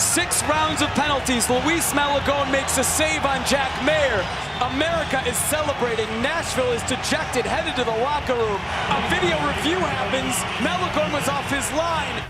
6 rounds of penalties. Luis Malagón makes a save on Jack Mayer. America is celebrating. Nashville is dejected, headed to the locker room. A video review happens. Malagón was off his line.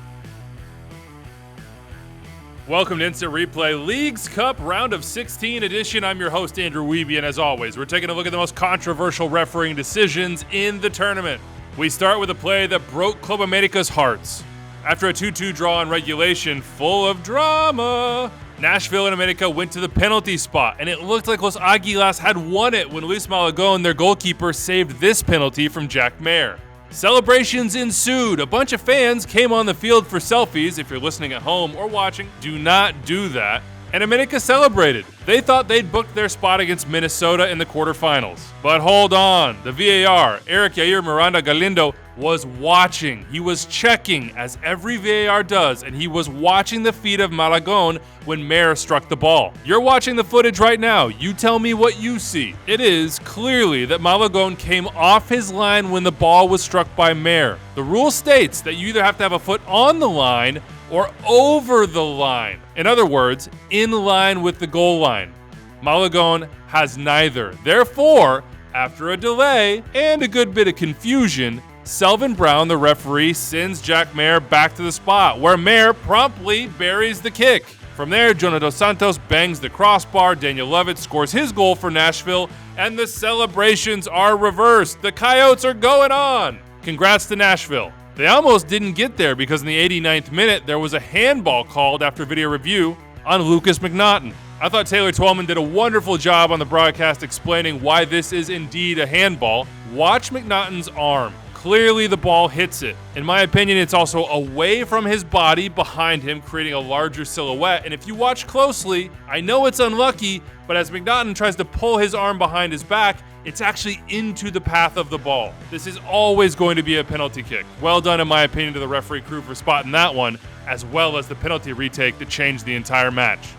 Welcome to Instant Replay Leagues Cup Round of 16 edition. I'm your host, Andrew Wiebe, and as always, we're taking a look at the most controversial refereeing decisions in the tournament. We start with a play that broke Club America's hearts. After a 2-2 draw in regulation, full of drama, Nashville and America went to the penalty spot, and it looked like Los Águilas had won it when Luis Malagón, their goalkeeper, saved this penalty from Jack Mayer. Celebrations ensued. A bunch of fans came on the field for selfies. If you're listening at home or watching, do not do that. And America celebrated. They thought they'd booked their spot against Minnesota in the quarterfinals. But hold on. The VAR, Eric Yair Miranda Galindo, was watching. He was checking, as every VAR does, and he was watching the feet of Malagón when Mayer struck the ball. You're watching the footage right now. You tell me what you see. It is clearly that Malagón came off his line when the ball was struck by Mayer. The rule states that you either have to have a foot on the line or over the line. In other words, in line with the goal line. Malagón has neither. Therefore, after a delay and a good bit of confusion, Selvin Brown, the referee, sends Jack Mayer back to the spot, where Mayer promptly buries the kick. From there, Jonah Dos Santos bangs the crossbar, Daniel Lovett scores his goal for Nashville, and the celebrations are reversed. The Coyotes are going on! Congrats to Nashville. They almost didn't get there because in the 89th minute, there was a handball called after video review on Lucas McNaughton. I thought Taylor Twellman did a wonderful job on the broadcast explaining why this is indeed a handball. Watch McNaughton's arm. Clearly the ball hits it. In my opinion, it's also away from his body behind him, creating a larger silhouette. And if you watch closely, I know it's unlucky, but as McNaughton tries to pull his arm behind his back, it's actually into the path of the ball. This is always going to be a penalty kick. Well done, in my opinion, to the referee crew for spotting that one, as well as the penalty retake that changed the entire match.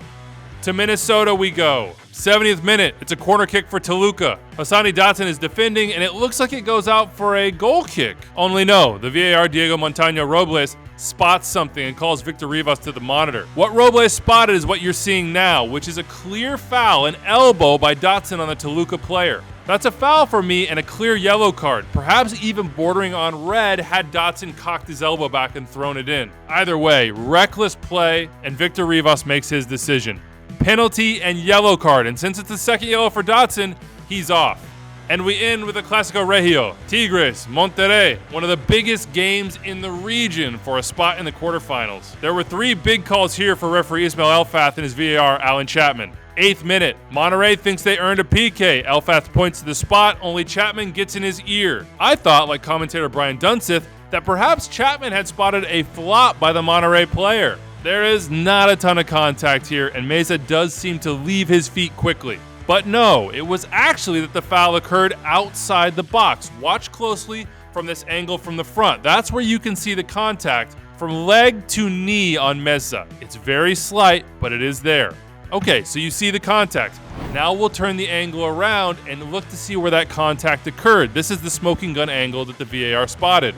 To Minnesota we go. 70th minute, it's a corner kick for Toluca. Hassani Dotson is defending, and it looks like it goes out for a goal kick. Only no, the VAR Diego Montaño Robles spots something and calls Victor Rivas to the monitor. What Robles spotted is what you're seeing now, which is a clear foul, an elbow by Dotson on the Toluca player. That's a foul for me and a clear yellow card, perhaps even bordering on red had Dotson cocked his elbow back and thrown it in. Either way, reckless play, and Victor Rivas makes his decision. Penalty and yellow card, and since it's the second yellow for Dotson, he's off. And we end with a Clásico Regio, Tigres, Monterrey, one of the biggest games in the region for a spot in the quarterfinals. There were 3 big calls here for referee Ismail Elfath and his VAR, Alan Chapman. 8th minute, Monterrey thinks they earned a PK. Elfath points to the spot, only Chapman gets in his ear. I thought, like commentator Brian Dunseth, that perhaps Chapman had spotted a flop by the Monterrey player. There is not a ton of contact here, and Meza does seem to leave his feet quickly. But no, it was actually that the foul occurred outside the box. Watch closely from this angle from the front. That's where you can see the contact from leg to knee on Meza. It's very slight, but it is there. Okay, so you see the contact. Now we'll turn the angle around and look to see where that contact occurred. This is the smoking gun angle that the VAR spotted.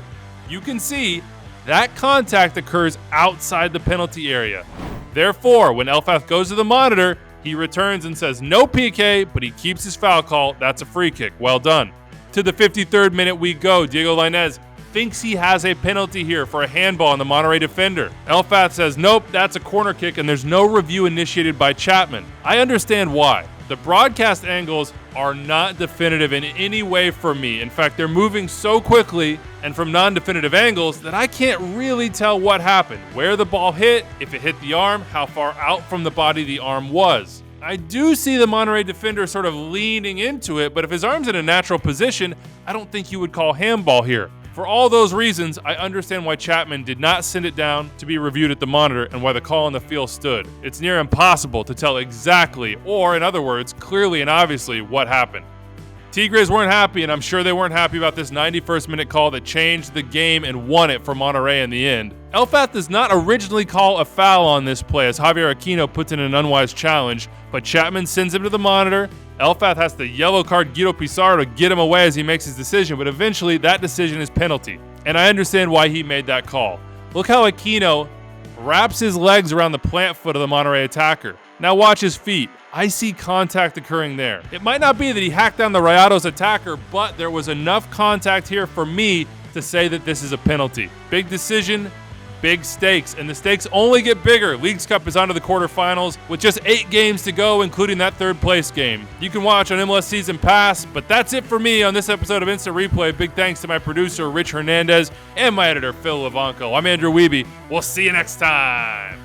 You can see that contact occurs outside the penalty area. Therefore, when Elfath goes to the monitor, he returns and says no PK, but he keeps his foul call. That's a free kick. Well done. To the 53rd minute we go. Diego Lainez thinks he has a penalty here for a handball on the Monterrey defender. Elfath says nope, that's a corner kick, and there's no review initiated by Chapman. I understand why. The broadcast angles are not definitive in any way for me. In fact, they're moving so quickly and from non-definitive angles that I can't really tell what happened, where the ball hit, if it hit the arm, how far out from the body the arm was. I do see the Monterrey defender sort of leaning into it, but if his arm's in a natural position, I don't think you would call handball here. For all those reasons, I understand why Chapman did not send it down to be reviewed at the monitor and why the call on the field stood. It's near impossible to tell exactly, or in other words, clearly and obviously, what happened. Tigres weren't happy, and I'm sure they weren't happy about this 91st minute call that changed the game and won it for Monterrey in the end. Elfath does not originally call a foul on this play as Javier Aquino puts in an unwise challenge, but Chapman sends him to the monitor. Elfath has to yellow card Guido Pizarro to get him away as he makes his decision, but eventually that decision is penalty. And I understand why he made that call. Look how Aquino wraps his legs around the plant foot of the Monterrey attacker. Now watch his feet. I see contact occurring there. It might not be that he hacked down the Rayados attacker, but there was enough contact here for me to say that this is a penalty. Big decision, big stakes, and the stakes only get bigger. Leagues Cup is on to the quarterfinals with just 8 games to go, including that third place game. You can watch on MLS Season Pass, but that's it for me on this episode of Instant Replay. Big thanks to my producer, Rich Hernandez, and my editor, Phil Levanco. I'm Andrew Wiebe. We'll see you next time.